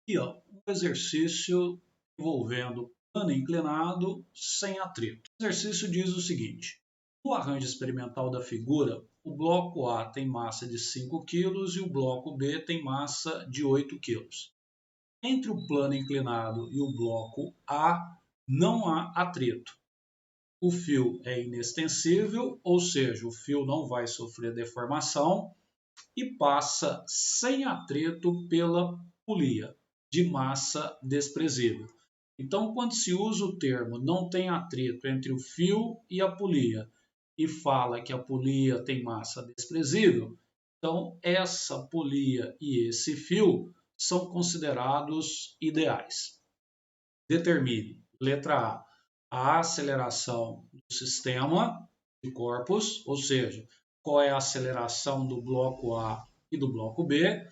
Aqui, ó, um exercício envolvendo plano inclinado sem atrito. O exercício diz o seguinte: no arranjo experimental da figura, o bloco A tem massa de 5 kg e o bloco B tem massa de 8 kg. Entre o plano inclinado e o bloco A não há atrito. O fio é inextensível, ou seja, o fio não vai sofrer deformação e passa sem atrito pela polia de massa desprezível. Então, quando se usa o termo não tem atrito entre o fio e a polia e fala que a polia tem massa desprezível, então essa polia e esse fio são considerados ideais. Determine, letra A aceleração do sistema de corpos, ou seja, qual é a aceleração do bloco A e do bloco B.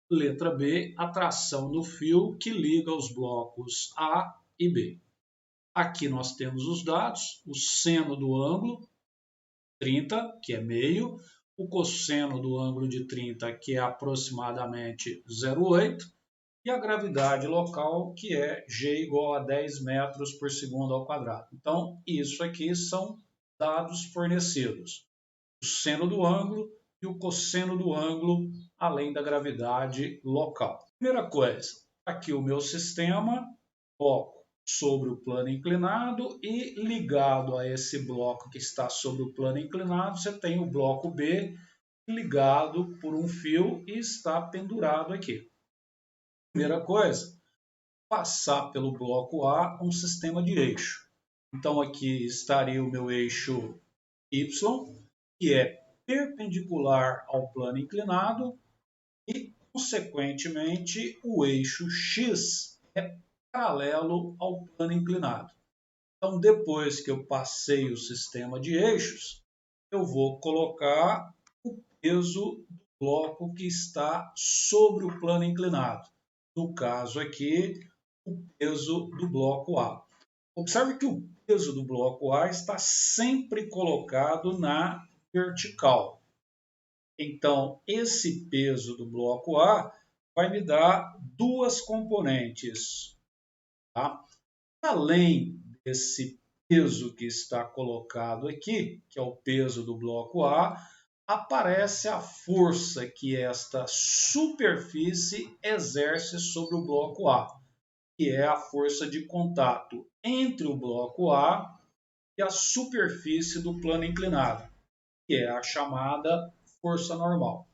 Letra B, a tração do fio que liga os blocos A e B. Aqui nós temos os dados, o seno do ângulo, 30, que é meio, o cosseno do ângulo de 30, que é aproximadamente 0,8, e a gravidade local, que é G igual a 10 metros por segundo ao quadrado. Então, isso aqui são dados fornecidos. O seno do ângulo e o cosseno do ângulo, além da gravidade local. Primeira coisa, aqui o meu sistema, bloco sobre o plano inclinado e ligado a esse bloco que está sobre o plano inclinado, você tem o bloco B ligado por um fio e está pendurado aqui. Primeira coisa, passar pelo bloco A um sistema de eixo. Então aqui estaria o meu eixo Y, que é perpendicular ao plano inclinado e, consequentemente, o eixo X é paralelo ao plano inclinado. Então, depois que eu passei o sistema de eixos, eu vou colocar o peso do bloco que está sobre o plano inclinado. No caso aqui, o peso do bloco A. Observe que o peso do bloco A está sempre colocado na vertical. Então, esse peso do bloco A vai me dar duas componentes. Tá? Além desse peso que está colocado aqui, que é o peso do bloco A, aparece a força que esta superfície exerce sobre o bloco A, que é a força de contato entre o bloco A e a superfície do plano inclinado, que é a chamada força normal.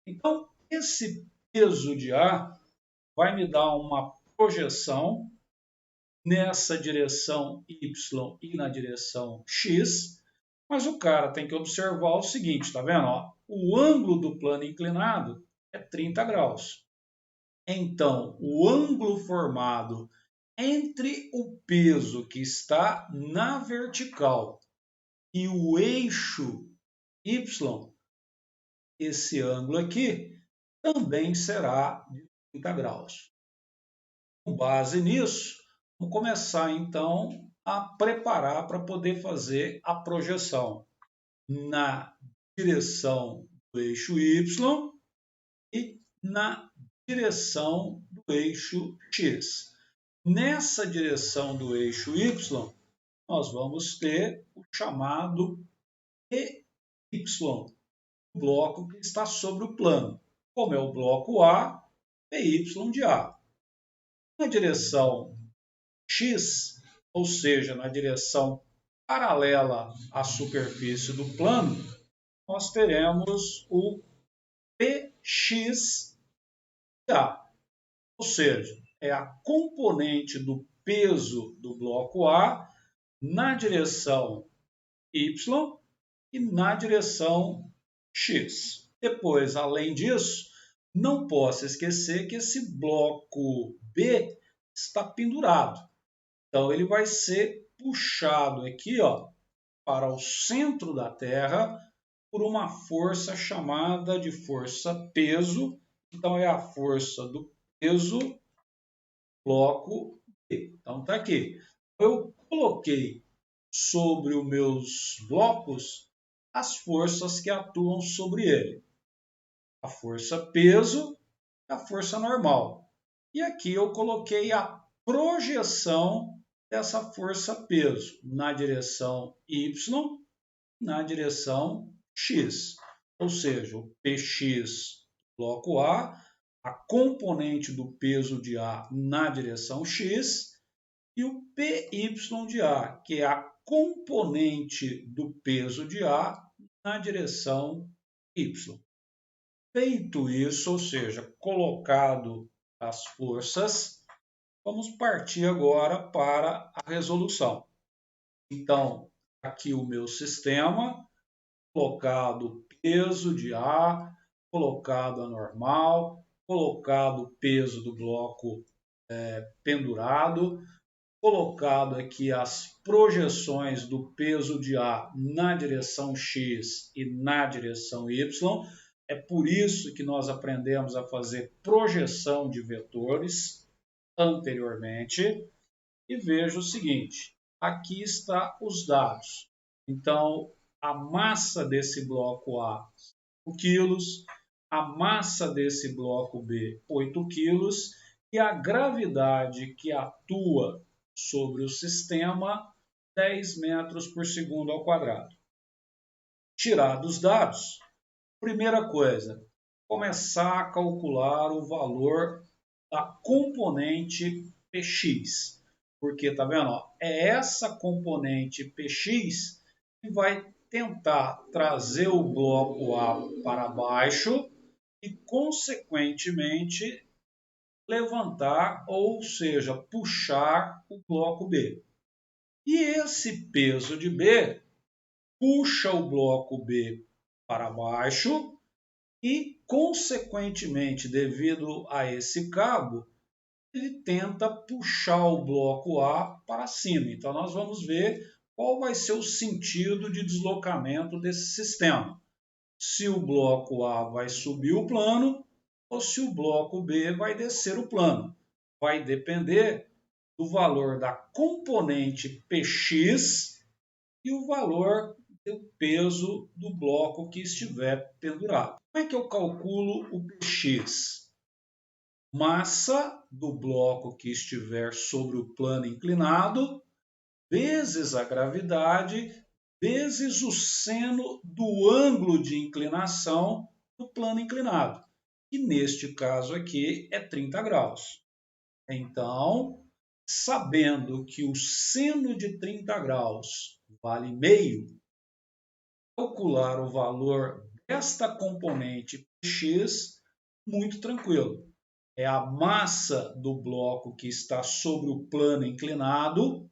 Então, esse peso de A vai me dar uma projeção nessa direção Y e na direção X, mas o cara tem que observar o seguinte, tá vendo? Ó, o ângulo do plano inclinado é 30 graus. Então, o ângulo formado entre o peso que está na vertical e o eixo Y, esse ângulo aqui, também será de 30 graus. Com base nisso, vamos começar então a preparar para poder fazer a projeção na direção do eixo Y e na direção do eixo X. Nessa direção do eixo Y, nós vamos ter o chamado PY, o bloco que está sobre o plano. Como é o bloco A, PY de A. Na direção X, ou seja, na direção paralela à superfície do plano, nós teremos o PX de A, ou seja, é a componente do peso do bloco A na direção Y e na direção X. Depois, além disso, não posso esquecer que esse bloco B está pendurado. Então, ele vai ser puxado aqui, ó, para o centro da Terra por uma força chamada de força-peso. Então, é a força do peso bloco B. Então, está aqui. Eu coloquei sobre os meus blocos as forças que atuam sobre ele. A força-peso e a força normal. E aqui eu coloquei a projeção dessa força-peso na direção Y, na direção X. Ou seja, o PX bloco a componente do peso de A na direção X, e o PY de A, que é a componente do peso de A na direção Y. Feito isso, ou seja, colocado as forças, vamos partir agora para a resolução. Então, aqui o meu sistema, colocado peso de A, colocado a normal, colocado o peso do bloco pendurado, colocado aqui as projeções do peso de A na direção X e na direção Y. É por isso que nós aprendemos a fazer projeção de vetores anteriormente. E veja o seguinte, aqui está os dados. Então, a massa desse bloco A, 5 quilos, a massa desse bloco B, 8 quilos, e a gravidade que atua sobre o sistema, 10 metros por segundo ao quadrado. Tirados os dados, primeira coisa, começar a calcular o valor da componente Px. Porque, tá vendo? Ó, é essa componente Px que vai tentar trazer o bloco A para baixo e, consequentemente, levantar, ou seja, puxar o bloco B. E esse peso de B puxa o bloco B para baixo e, consequentemente, devido a esse cabo, ele tenta puxar o bloco A para cima. Então, nós vamos ver qual vai ser o sentido de deslocamento desse sistema. Se o bloco A vai subir o plano ou se o bloco B vai descer o plano. Vai depender do valor da componente Px e o valor do peso do bloco que estiver pendurado. Como é que eu calculo o Px? Massa do bloco que estiver sobre o plano inclinado, vezes a gravidade, vezes o seno do ângulo de inclinação do plano inclinado, que neste caso aqui é 30 graus. Então, sabendo que o seno de 30 graus vale meio, calcular o valor desta componente X muito tranquilo. É a massa do bloco que está sobre o plano inclinado,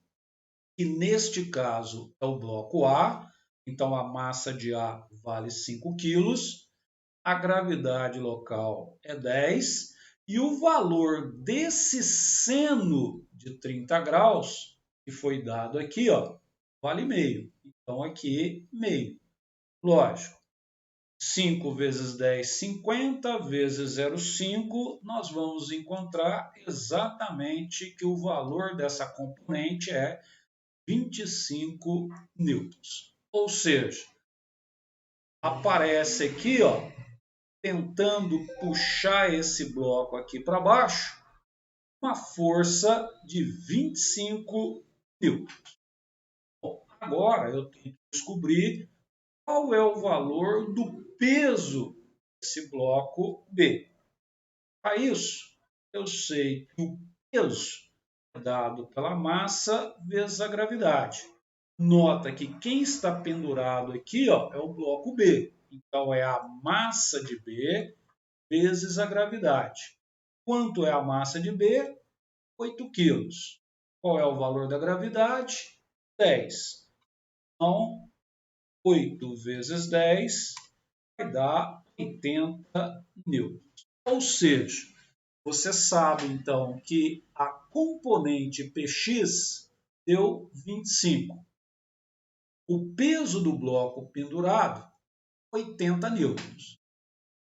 e neste caso é o bloco A, então a massa de A vale 5 quilos, a gravidade local é 10, e o valor desse seno de 30 graus, que foi dado aqui, ó, vale meio. Então aqui, meio. Lógico. 5 vezes 10, 50, vezes 0,5, nós vamos encontrar exatamente que o valor dessa componente é 25 newtons. Ou seja, aparece aqui, ó, tentando puxar esse bloco aqui para baixo, uma força de 25 newtons. Bom, agora eu tenho que descobrir qual é o valor do peso desse bloco B. Para isso, eu sei que o peso é dado pela massa vezes a gravidade. Nota que quem está pendurado aqui, ó, é o bloco B. Então, é a massa de B vezes a gravidade. Quanto é a massa de B? 8 quilos. Qual é o valor da gravidade? 10. Então, 8 vezes 10 vai dar 80 newtons. Ou seja, você sabe então que a componente Px deu 25. O peso do bloco pendurado, 80 newtons.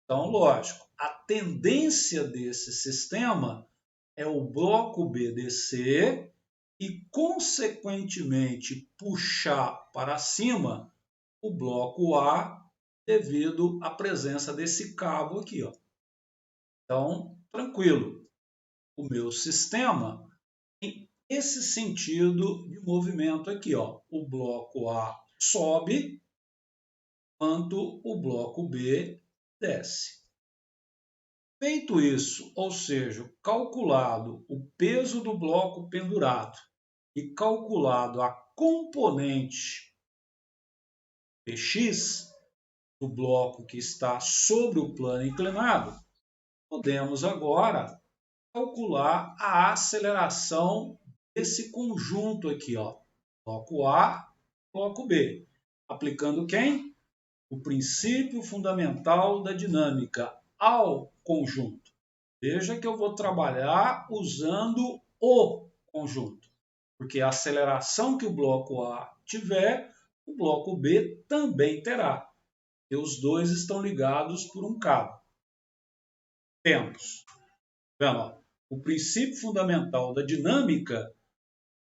Então, lógico, a tendência desse sistema é o bloco B descer e, consequentemente, puxar para cima o bloco A devido à presença desse cabo aqui, ó. Então, tranquilo. o meu sistema tem esse sentido de movimento aqui, ó. O bloco A sobe, enquanto o bloco B desce. Feito isso, ou seja, calculado o peso do bloco pendurado e calculado a componente Px do bloco que está sobre o plano inclinado, podemos agora calcular a aceleração desse conjunto aqui, ó, bloco A, bloco B, aplicando quem? O princípio fundamental da dinâmica ao conjunto. Veja que eu vou trabalhar usando o conjunto, porque a aceleração que o bloco A tiver, o bloco B também terá, e os dois estão ligados por um cabo. Temos, vendo, ó, o princípio fundamental da dinâmica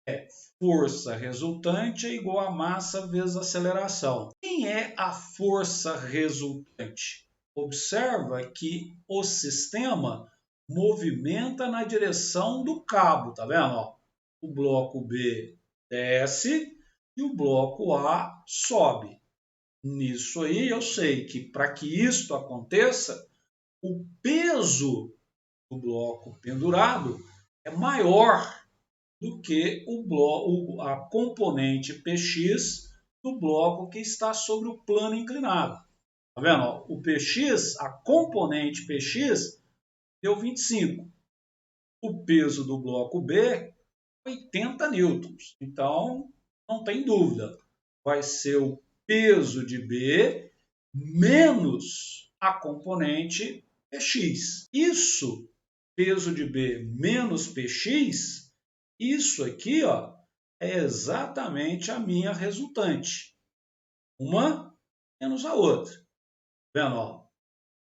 é força resultante é igual a massa vezes aceleração. Quem é a força resultante? Observa que o sistema movimenta na direção do cabo, tá vendo? Ó, o bloco B desce e o bloco A sobe. Nisso aí eu sei que para que isto aconteça, o peso do bloco pendurado é maior do que a componente Px do bloco que está sobre o plano inclinado. Tá vendo? Ó, o Px, a componente Px, deu 25. O peso do bloco B, 80 newtons. Então, não tem dúvida. Vai ser o peso de B menos a componente Px. Isso, peso de B menos Px, isso aqui, ó, é exatamente a minha resultante. Uma menos a outra. Vendo, ó,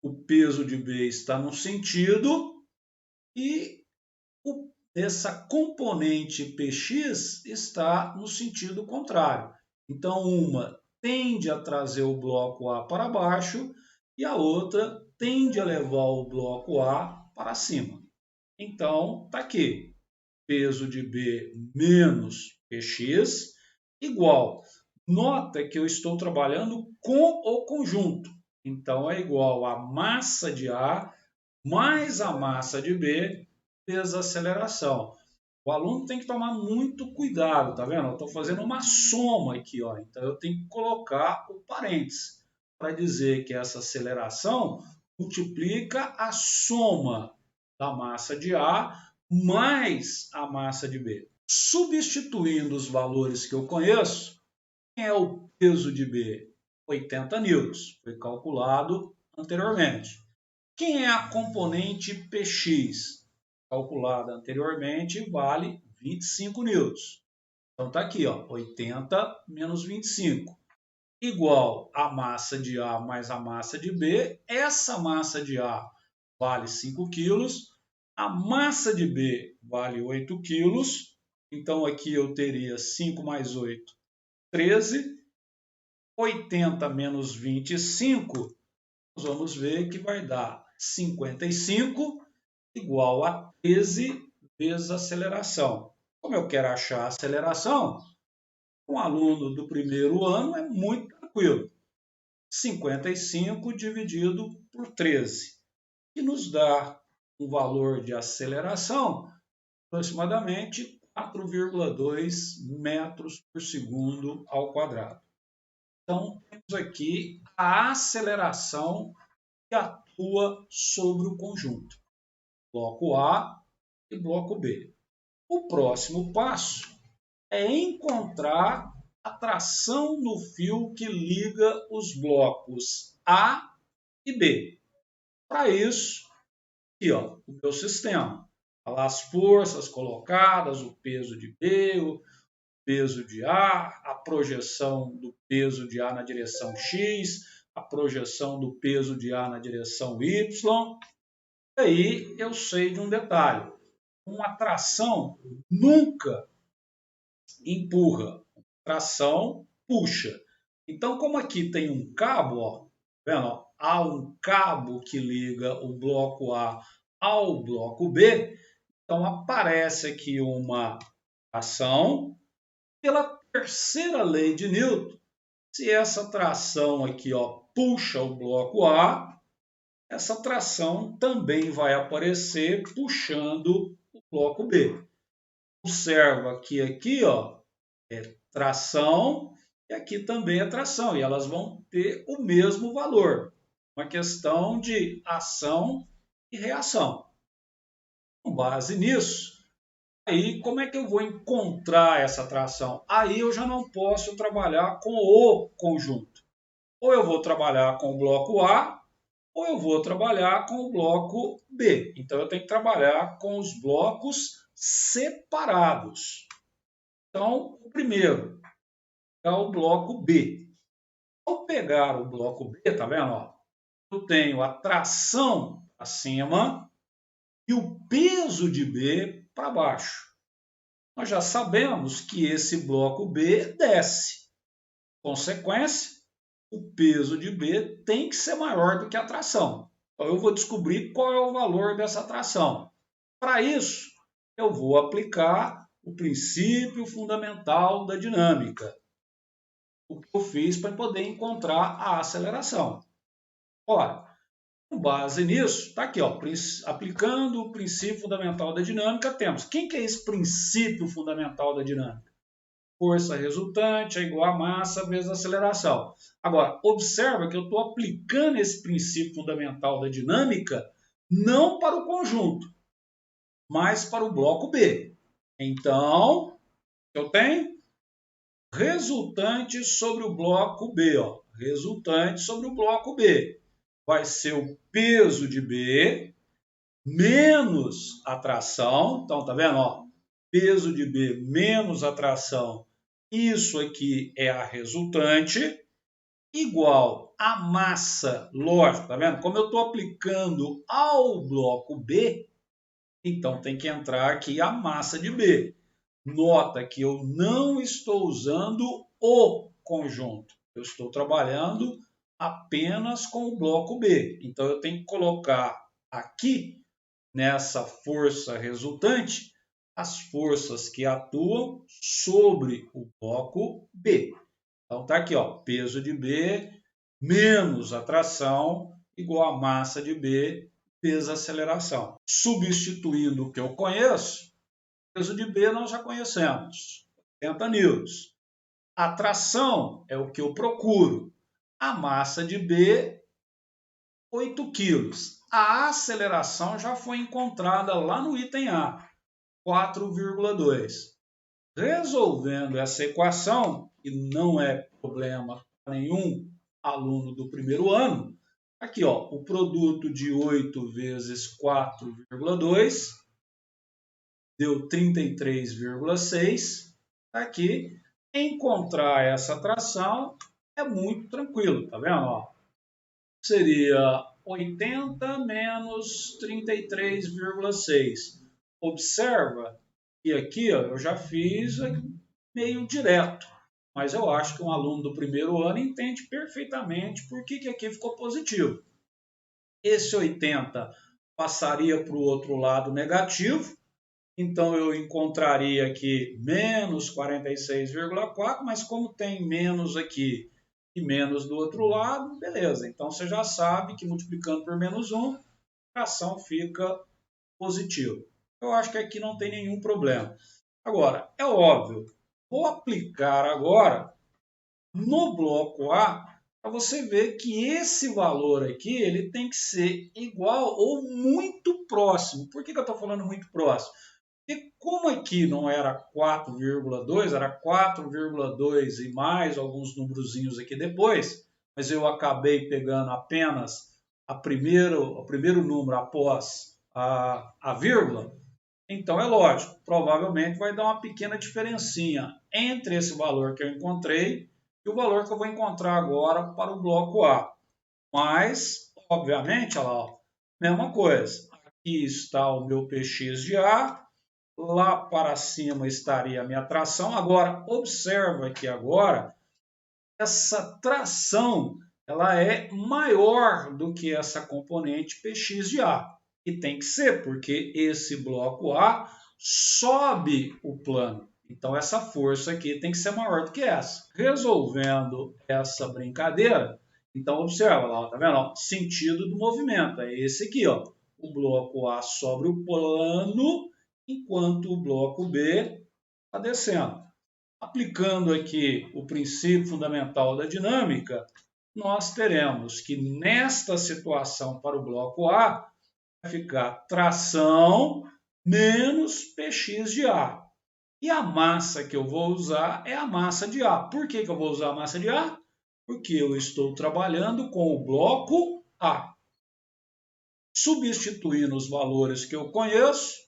o peso de B está no sentido e essa componente Px está no sentido contrário. Então, uma tende a trazer o bloco A para baixo e a outra tende a levar o bloco A para cima. Então, está aqui. Peso de B menos Px igual. Nota que eu estou trabalhando com o conjunto. Então, é igual a massa de A mais a massa de B vezes a aceleração. O aluno tem que tomar muito cuidado, tá vendo? Eu estou fazendo uma soma aqui, ó. Então, eu tenho que colocar o parênteses para dizer que essa aceleração multiplica a soma da massa de A mais a massa de B. Substituindo os valores que eu conheço, quem é o peso de B? 80 newtons, foi calculado anteriormente. Quem é a componente Px? Calculada anteriormente, vale 25 newtons. Então está aqui, ó, 80 menos 25, igual a massa de A mais a massa de B. Essa massa de A vale 5 quilos, a massa de B vale 8 quilos, então aqui eu teria 5 mais 8, 13. 80 menos 25, nós vamos ver que vai dar 55 igual a 13 vezes a aceleração. Como eu quero achar a aceleração, um aluno do primeiro ano é muito tranquilo. 55 dividido por 13, que nos dá um valor de aceleração aproximadamente 4,2 metros por segundo ao quadrado. Então, temos aqui a aceleração que atua sobre o conjunto, bloco A e bloco B. O próximo passo é encontrar a tração no fio que liga os blocos A e B. Para isso, aqui, ó, o meu sistema. As forças colocadas, o peso de B, o peso de A projeção do peso de A na direção X, a projeção do peso de A na direção Y. E aí eu sei de um detalhe. Uma tração nunca empurra, tração puxa. Então, como aqui tem um cabo, ó, vendo? Há um cabo que liga o bloco A ao bloco B, Então, aparece aqui uma ação pela terceira lei de Newton. Se essa tração aqui, ó, puxa o bloco A, essa tração também vai aparecer puxando o bloco B. Observa que aqui, ó, é tração e aqui também é tração, e elas vão ter o mesmo valor. Uma questão de ação e reação. Com base nisso, aí como é que eu vou encontrar essa tração? Aí eu já não posso trabalhar com o conjunto. Ou eu vou trabalhar com o bloco A, ou eu vou trabalhar com o bloco B. Então eu tenho que trabalhar com os blocos separados. Então, o primeiro é o bloco B. Ao pegar o bloco B, tá vendo? Ó, eu tenho a tração acima e o peso de B para baixo. Nós já sabemos que esse bloco B desce. Consequência, o peso de B tem que ser maior do que a tração. Então eu vou descobrir qual é o valor dessa tração. Para isso, eu vou aplicar o princípio fundamental da dinâmica. O que eu fiz para poder encontrar a aceleração. Ora, com base nisso, está aqui, ó, aplicando o princípio fundamental da dinâmica, temos. Quem que é esse princípio fundamental da dinâmica? Força resultante é igual a massa vezes a aceleração. Agora, observa que eu estou aplicando esse princípio fundamental da dinâmica não para o conjunto, mas para o bloco B. Então, eu tenho resultante sobre o bloco B. Ó. Resultante sobre o bloco B. Vai ser o peso de B menos a tração. Então, tá vendo? Ó, peso de B menos a tração. Isso aqui é a resultante. Igual a massa, lógico, tá vendo? Como eu estou aplicando ao bloco B, então tem que entrar aqui a massa de B. Nota que eu não estou usando o conjunto. Eu estou trabalhando apenas com o bloco B. Então eu tenho que colocar aqui, nessa força resultante, as forças que atuam sobre o bloco B. Então está aqui, ó, peso de B menos a tração igual a massa de B vezes a aceleração. Substituindo o que eu conheço, peso de B nós já conhecemos, 80 newtons. A tração é o que eu procuro. A massa de B, 8 quilos. A aceleração já foi encontrada lá no item A, 4,2. Resolvendo essa equação, que não é problema para nenhum aluno do primeiro ano, aqui ó, o produto de 8 vezes 4,2 deu 33,6. Aqui, encontrar essa tração é muito tranquilo, tá vendo? Ó, seria 80 menos 33,6. Observa que aqui ó, eu já fiz meio direto, mas eu acho que um aluno do primeiro ano entende perfeitamente por que aqui ficou positivo. Esse 80 passaria para o outro lado negativo, então eu encontraria aqui menos 46,4, mas como tem menos aqui e menos do outro lado, beleza. Então você já sabe que multiplicando por menos 1, a fração fica positiva. Eu acho que aqui não tem nenhum problema. Agora, é óbvio, vou aplicar agora no bloco A para você ver que esse valor aqui ele tem que ser igual ou muito próximo. Por que eu estou falando muito próximo? Porque como aqui não era 4,2, era 4,2 e mais alguns numerozinhos aqui depois, mas eu acabei pegando apenas o primeiro número após a vírgula, então é lógico, provavelmente vai dar uma pequena diferencinha entre esse valor que eu encontrei e o valor que eu vou encontrar agora para o bloco A. Mas, obviamente, olha lá, ó, mesma coisa. Aqui está o meu Px de A, lá para cima estaria a minha tração. Agora, observa que agora essa tração ela é maior do que essa componente Px de A. E tem que ser, porque esse bloco A sobe o plano. Então, essa força aqui tem que ser maior do que essa. Resolvendo essa brincadeira, então observa lá, tá vendo? Ó, sentido do movimento, é esse aqui, ó. O bloco A sobe o plano, enquanto o bloco B está descendo. Aplicando aqui o princípio fundamental da dinâmica, nós teremos que nesta situação para o bloco A, vai ficar tração menos Px de A. E a massa que eu vou usar é a massa de A. Por que eu vou usar a massa de A? Porque eu estou trabalhando com o bloco A. Substituindo os valores que eu conheço,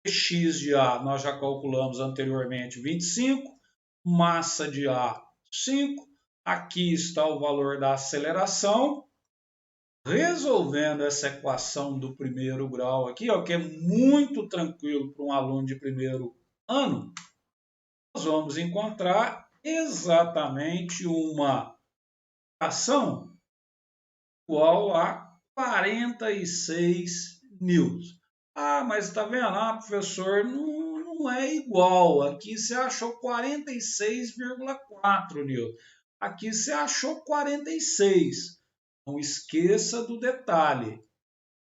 X de A nós já calculamos anteriormente 25, massa de A 5, aqui está o valor da aceleração. Resolvendo essa equação do primeiro grau aqui, ó, que é muito tranquilo para um aluno de primeiro ano, nós vamos encontrar exatamente uma ação igual a 46 newtons. Ah, mas está vendo? Ah, professor, não é igual. Aqui você achou 46,4 newtons. Aqui você achou 46. Não esqueça do detalhe.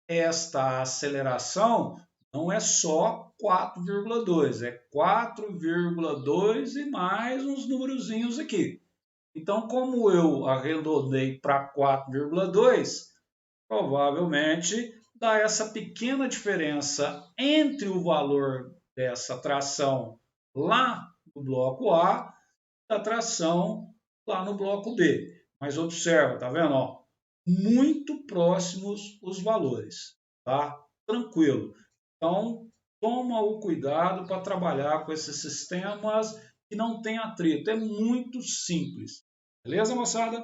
Esta aceleração não é só 4,2, é 4,2 e mais uns numerozinhos aqui. Então, como eu arredondei para 4,2, provavelmente dá essa pequena diferença entre o valor dessa tração lá no bloco A e a tração lá no bloco B. Mas observa, tá vendo? Ó, muito próximos os valores, tá? Tranquilo. Então, toma o cuidado para trabalhar com esses sistemas que não tem atrito. É muito simples. Beleza, moçada?